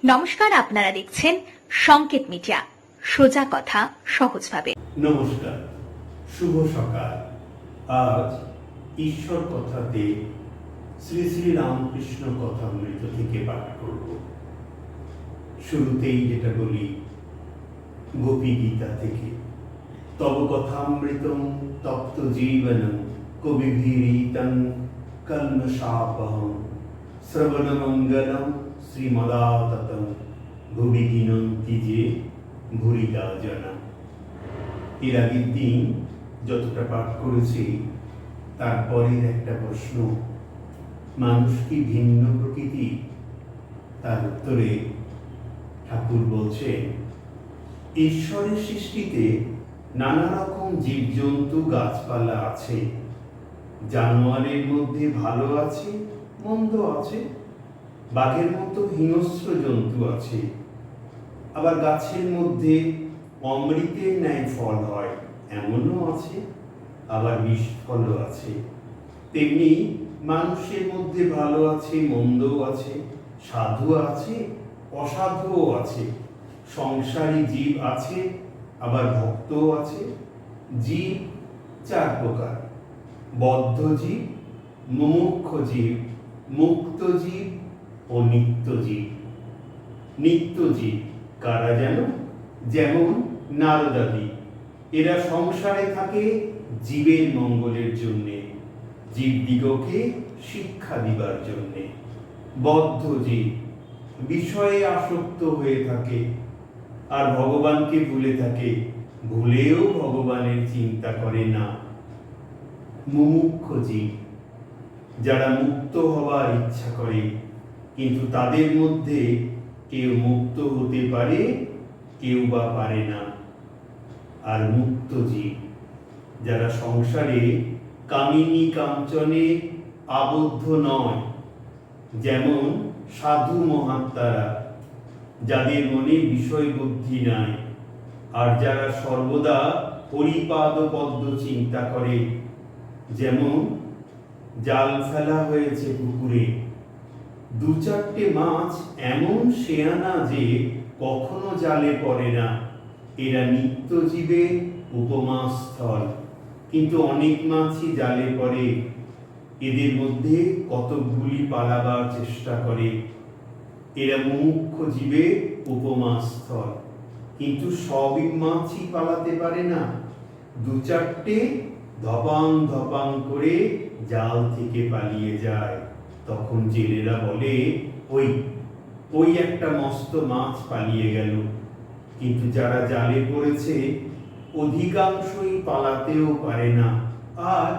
নমস্কার, আপনারা দেখছেন সংকেত মিডিয়া, সোজা কথা সহজভাবে। নমস্কার, শুভ সকাল। আজ ঈশ্বর কথাতে শ্রী শ্রী রামকৃষ্ণ কথামৃত থেকে পাঠ করব। শুরুতেই যেটা বলি গোপী গীতা থেকে, তব কথামৃতম তপ্ত জীবনম কবিভিরীতং কল্মষাপহম শ্রবণমঙ্গলম শ্রীমদাততম ভুবি গিনন্তি যে ভুরিদা জনা। এর আগের দিন যতটা পাঠ করেছি তারপরের একটা প্রশ্ন, মানুষ কি ভিন্ন প্রকৃতি? তার উত্তরে ঠাকুর বলছেন, ঈশ্বরের সৃষ্টিতে নানা রকম জীবজন্তু গাছপালা আছে। জানোয়ারের মধ্যে ভালো আছে, মন্দ আছে। বাঘের মতো হিংস্র জন্তু আছে। আবার গাছের মধ্যে অমৃতের ন্যায় ফল হয়, এমনও আছে। আবার বিষ ফলও আছে। তেমনি মানুষের মধ্যে ভালো আছে, মন্দও আছে, সাধু আছে, অসাধুও আছে। সংসারী জীব আছে, আবার ভক্তও আছে। জীব চার প্রকার: বদ্ধ জীব, মুমুক্ষু জীব, মুক্ত জীব ও নিত্য জীব। নিত্য জীব কারা যেন? যেমন নারদাদি। এরা সংসারে থাকে জীবের মঙ্গলের জন্যে, জীবদিগকে শিক্ষা দিবার জন্যে। বদ্ধ জীব বিষয়ে আসক্ত হয়ে থাকে আর ভগবানকে ভুলে থাকে, ভুলেও ভগবানের চিন্তা করে না। মুমুক্ষু জীব যারা মুক্ত হওয়ার ইচ্ছা করে, কিন্তু তাদের মধ্যে কেউ মুক্ত হতে পারে, কেউ বা পারে না। আর মুক্ত জীব যারা সংসারে কামিনী কাঞ্চনে আবদ্ধ নয়, যেমন সাধু মহাত্মারা, যাদের মনে বিষয় বুদ্ধি নাই, আর যারা সর্বদা হরিপাদ পদ্ম চিন্তা করে। যেমন জাল ফেলা হয়েছে পুকুরে, দু চারটে মাছ এমন শেয়ানা যে কখনো জালে পড়ে না। এরা নিত্য জীবের উপমা স্থল, কিন্তু অনেক মাছই জালে পড়ে। এদের মধ্যে কতকগুলি পালাবার চেষ্টা করে। এরা মুমুক্ষু জীবের উপমা স্থল, কিন্তু সবই মাছই পালাতে পারে না। দু চারটে ধপাং ধপাং করে জাল থেকে পালিয়ে যায়। তখন জেলেরা বলে, ওই একটা মস্ত মাছ পালিয়ে গেল। কিন্তু যারা জালে পড়েছে অধিকাংশই পালাতেও পারে না, আর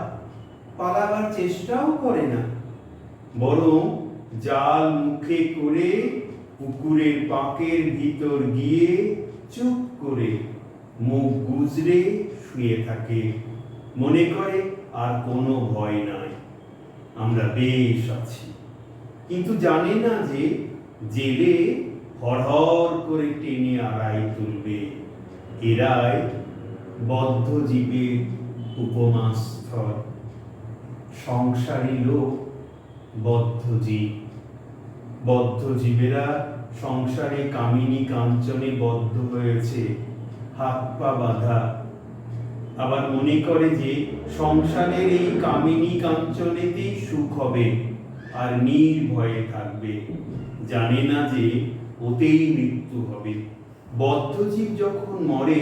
পালাবার চেষ্টাও করে না, বরং জাল মুখে করে পুকুরের পাঁকের ভিতর গিয়ে চুপ করে মুখ গুজরে শুয়ে থাকে। মনে করে আর কোনো ভয় নাই, আমরা বেশ আছি। কিন্তু জানে না যে জেলে হড়হড় করে টেনে আড়াই তুলবে। এরাই বদ্ধ জীবের উপমা স্থল। সংসারী লোক বদ্ধ জীব। বদ্ধ জীবেরা সংসারে কামিনী কাঞ্চনে বদ্ধ হয়েছে, হাত পা বাঁধা। আবার মনে করে যে সংসারের এই কামিনী কাঞ্চনেতেই সুখ হবে আর নির্ভয়ে থাকবে। জানে না যে ওতেই মৃত্যু হবে। বদ্ধজীব যখন মরে,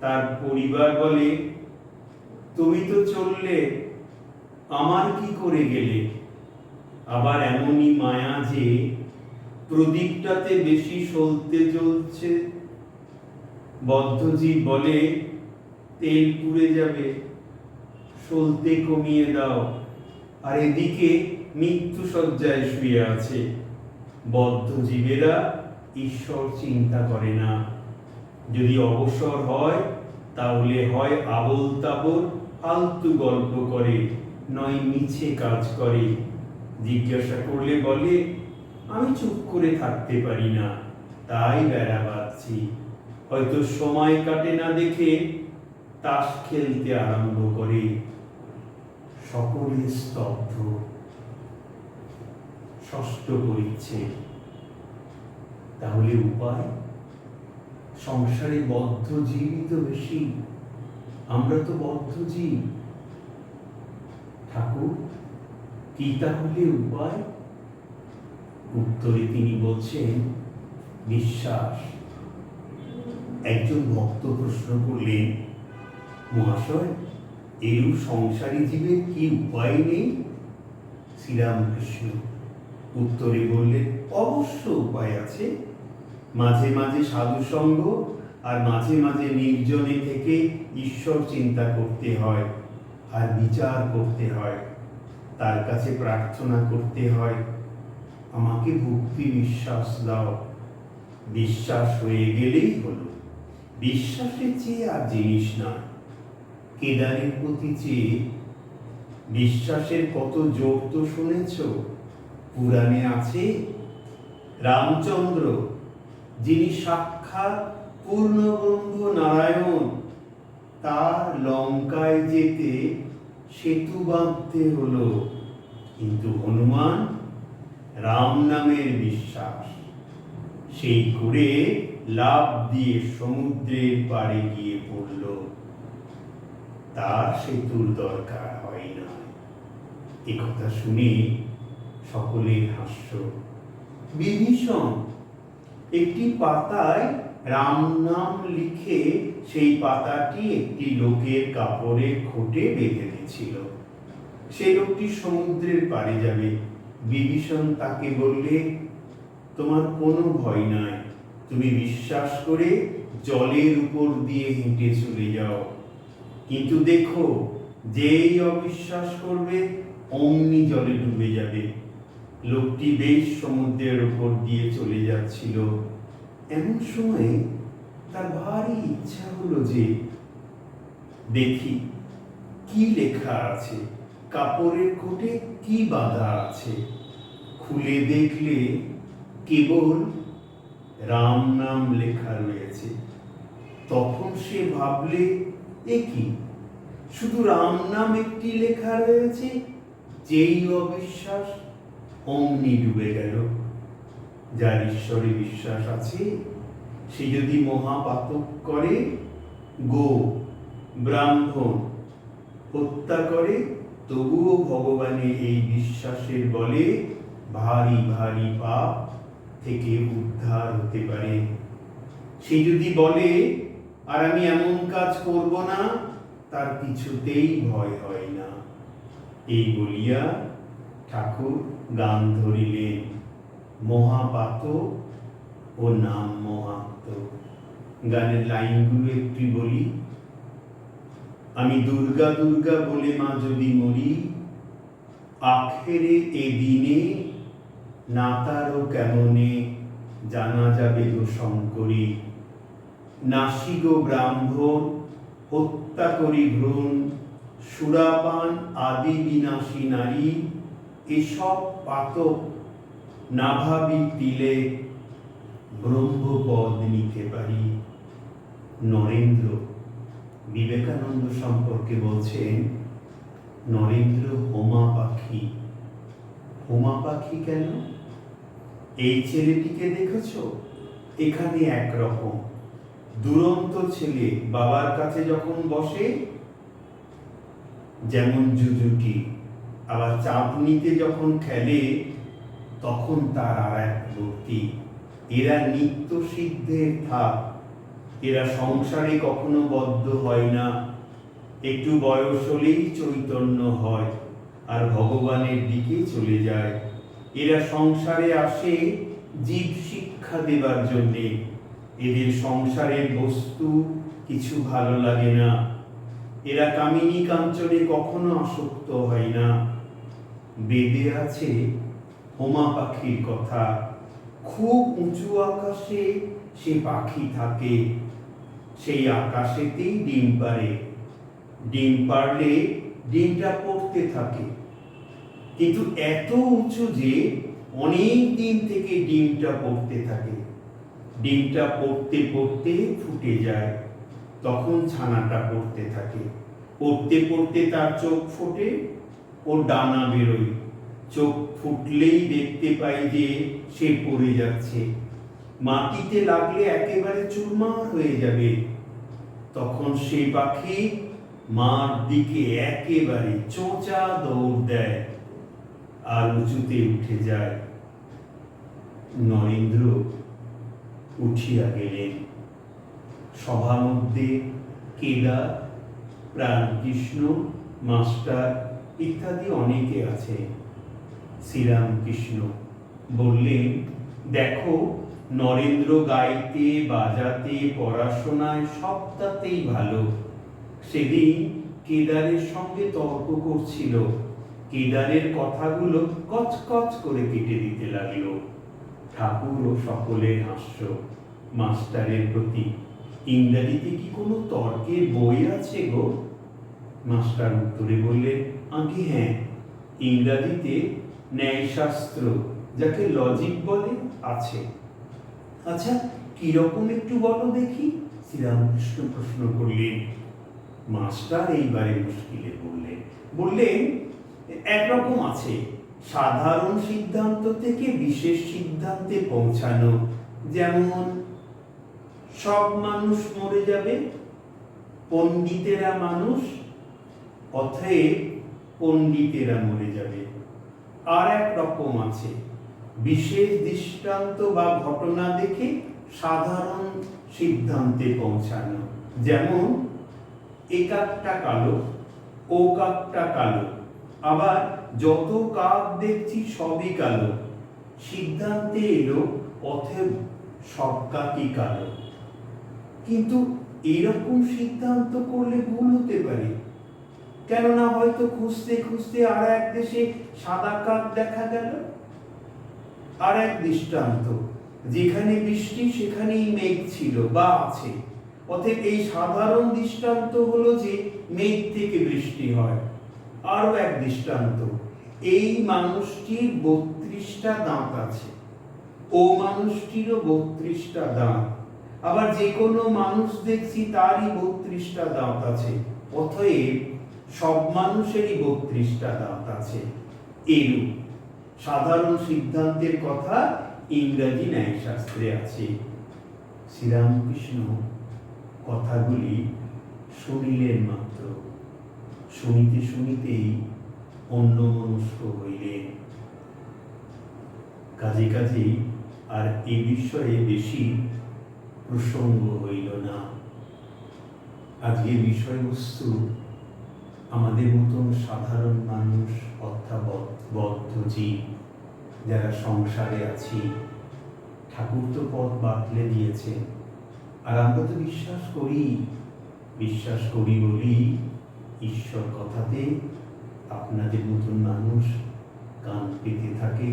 তার পরিবার বলে, তুমি তো চললে, আমার কি করে গেলে? আবার এমনই মায়া যে প্রদীপটাতে বেশি সলতে জ্বলছে। বদ্ধজীব বলে, তেল পুড়ে যাবে, সলতে কমিয়ে দাও। আর এদিকে মৃত্যু শয্যায় শুয়ে আছে। বদ্ধ জীবেরা ঈশ্বর চিন্তা করে না। যদি অবসর হয়, তাহলে হয় আবোল তাবোল ফালতু গল্প করে, নয় মিছে কাজ করে। জিজ্ঞাসা করলে বলে, আমি চুপ করে থাকতে পারি না, তাই বেড়া বাঁধছি। হয়তো সময় কাটে না দেখে তাস খেলতে আরম্ভ করে। সকলে স্তব্ধ। ষষ্ঠ পরিচ্ছেদ। তাহলে উপায়? সংসারে বদ্ধ জীবই তো বেশি, আমরা তো বদ্ধ জীব। ঠাকুর, কি তাহলে উপায়? উত্তরে তিনি বলছেন, বিশ্বাস। একজন ভক্ত প্রশ্ন করলেন, মহাশয়, এরূপ সংসারী জীবের কি উপায় নেই? শ্রীরামকৃষ্ণ উত্তরে বললেন, অবশ্য উপায় আছে। মাঝে মাঝে সাধুসঙ্গ আর মাঝে মাঝে নির্জনে থেকে ঈশ্বর চিন্তা করতে হয়, আর বিচার করতে হয়, তার কাছে প্রার্থনা করতে হয়, আমাকে ভক্তি বিশ্বাস দাও। বিশ্বাস হয়ে গেলেই হলো। বিশ্বাসের চেয়ে আর জিনিস না। কেদারের প্রতি চেয়ে বিশ্বাসের কত জোর তো শুনেছ, পুরাণে আছে। রামচন্দ্র, যিনি সাক্ষাৎ পূর্ণব্রহ্ম নারায়ণ, তার লঙ্কায় যেতে সেতু বাঁধতে হলো, কিন্তু হনুমান রাম নামের বিশ্বাস, সেই করে লাফ দিয়ে সমুদ্রের পাড়ে গিয়ে পড়ল। তার সেতুর দরকার হয় না। একথা শুনে সকলের হাস্য। বিভীষণ একটি পাতায় রাম নাম লিখে সেই পাতাটি একটি লোকের কাপড়ের খোটে বেঁধে দিয়েছিল। সে লোকটি সমুদ্রের পাড়ে যাবে। বিভীষণ তাকে বললে, তোমার কোনো ভয় নাই, তুমি বিশ্বাস করে জলের উপর দিয়ে হেঁটে চলে যাও, কিন্তু দেখো, যেই অবিশ্বাস করবে অমনি জলে ডুবে যাবে। লোকটি বেশ সমুদ্রের উপর দিয়ে চলে যাচ্ছিল। এমন সময় তার ভারী ইচ্ছা হলো যে দেখি কি লেখা আছে, কাপড়ের কোটে কি বাঁধা আছে। খুলে দেখলে কেবল রাম নাম লেখা রয়েছে। তখন সে ভাবলে, এ কি, শুধু রাম নাম একটি লেখা রয়েছে, যেই অবিশ্বাস অমনি ডুবে গেল। যার ঈশ্বরে বিশ্বাস আছে, সে যদি মহাপাতক করে, গো ব্রাহ্মণ হত্যা করে, তবুও ভগবানের এই বিশ্বাসের বলে ভারী ভারী পাপ থেকে উদ্ধার হতে পারে। সে যদি বলে আর আমি এমন কাজ করব না, তার কিছুতেই ভয় হয় না। এই বলিয়া ঠাকুর গান ধরিলেন, মহাপাত ও নাম মহাত্ম। গানের লাইনগুলো একটু বলি। আমি দুর্গা দুর্গা বলে মা যদি মরি, আখেরে এ দিনে না তারও কেমনে জানা যাবে গো শঙ্করী। নাসিগ ব্রাহ্মণ হত্যা করি ভ্রূণ, সুরাপান আদি বিনাশী নারী, এসব পাতক না ভাবি তিলে ব্রহ্মপদ নিতে পারি। নরেন্দ্র বিবেকানন্দ সম্পর্কে বলছেন, নরেন্দ্র হোমা পাখি। হোমা পাখি কেন? এই ছেলেটিকে দেখেছ? এখানে একরকম দুরন্ত ছেলে, বাবার কাছে যখন বসে যেমন জুজুটি, আবার চাঁদনিতে যখন খেলে তখন তার আর এক ভক্তি। এরা নিত্য সিদ্ধের থাক, এরা সংসারে কখনো বদ্ধ হয় না, একটু বয়স হলেই চৈতন্য হয় আর ভগবানের দিকে চলে যায়। এরা সংসারে আসে জীব শিক্ষা দেবার জন্যে। এদের সংসারের বস্তু কিছু ভালো লাগে না। এরা কামিনী কাঞ্চনে কখনো আসক্ত হয় না। বেদে আছে হোমা পাখির কথা। খুব উঁচু আকাশে সে পাখি থাকে, সেই আকাশেতেই ডিম পাড়ে। ডিম পাড়লে ডিমটা পড়তে থাকে, কিন্তু এত উঁচু যে অনেক দিন থেকে ডিমটা পড়তে থাকে। ডিমটা পড়তে পড়তে ফুটে যায়, তখন ছানাটা পড়তে থাকে। পড়তে পড়তে তার চোখ ফোটে, ওর ডানা বেরোয়। চোখ ফুটলেই দেখতে পাই যে সে পড়ে যাচ্ছে। মাটিতে লাগলে একেবারে চুরমার হয়ে যাবে। তখন সেই পাখি মার দিকে একেবারে চোঁচা দৌড় দেয় আর উঁচুতে উঠে যায়। নরেন্দ্র উঠিয়া গেলেন। সভার মধ্যে কেদার, প্রাণকৃষ্ণ, মাস্টার ইত্যাদি অনেকে আছে। শ্রীরামকৃষ্ণ বললেন, দেখো, নরেন্দ্র গাইতে, বাজাতে, পড়াশোনায় সবটাতেই ভালো। সেদিন কেদারের সঙ্গে তর্ক করছিল। কেদারের কথাগুলো কচকচ করে কেটে দিতে লাগলো। ঠাকুর ও সকলের হাস্য। মাস্টারের প্রতি, ইংরাজিতে কি কোনো তর্কের বই আছে গো? মাস্টার উত্তরে বললেন, আগে হ্যাঁ, ইংরাজিতে ন্যায়শাস্ত্র, যাকে লজিক বলে, আছে। আচ্ছা, কিরকম একটু বলো দেখি? শ্রীরামকৃষ্ণ প্রশ্ন করলেন। মাস্টার এইবারে মুশকিলে বললেন, একরকম আছে, সাধারণ সিদ্ধান্ত থেকে বিশেষ সিদ্ধান্তে পৌঁছানো। যেমন, সব মানুষ মরে যাবে, পণ্ডিতেরা মানুষ, অতএব পণ্ডিতেরা মরে যাবে। আর এক রকম আছে, বিশেষ দৃষ্টান্ত বা ঘটনা দেখে সাধারণ সিদ্ধান্তে পৌঁছানো। যেমন, এ কাকটা কালো, ও কাকটা কালো, আবার যত কাক দেখছি সবই কালো। সিদ্ধান্তে এলো অতএব সব কাকই কালো। কিন্তু এরকম সিদ্ধান্ত করলে ভুল হতে পারে, কেননা হয়তো খুঁজতে খুঁজতে আর এক দেশে সাদা কাক দেখা গেল। আর এক দৃষ্টান্ত, যেখানে বৃষ্টি সেখানেই মেঘ ছিল বা আছে, অতএব এই সাধারণ দৃষ্টান্ত হলো যে মেঘ থেকে বৃষ্টি হয়। আরো এক দৃষ্টান্ত, এই মানুষটির 32টা দাঁত আছে, ও মানুষটিরও 32টা দাঁত, আবার যে কোনো মানুষ দেখছি তারই 32টা দাঁত আছে, অতএব সব মানুষেরই 32টা দাঁত আছে। এরূপ সাধারণ সিদ্ধান্তের কথা ইংরাজি ন্যায়শাস্ত্রে আছে। শ্রীরামকৃষ্ণ কথাগুলি শুনিলেন মাত্র, শুনিতে শুনিতেই অন্যমনস্ক হইলেন। কাজেই আর এ বিষয়ে বেশি প্রসঙ্গ হইল না। আজকের বিষয়বস্তু আমাদের মতন সাধারণ মানুষ, অর্থাৎ বদ্ধ জীব, যারা সংসারে আছি। ঠাকুর তো পথ বাতলে দিয়েছেন, আর আমরা তো বিশ্বাস করি বলি ঈশ্বর কথাতে আপনাদের মতন মানুষ কান পেতে থাকে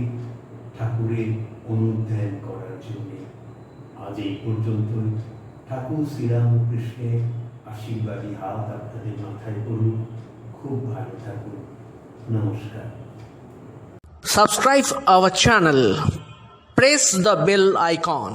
ঠাকুরের অনুধ্যান করার জন্য। আজ এই পর্যন্ত। ঠাকুর শ্রীরামকৃষ্ণের আশীর্বাদী হাত আপনাদের মাথায় পড়ুন। খুব ভালো থাকুন। নমস্কার। Subscribe our channel. Press the bell icon.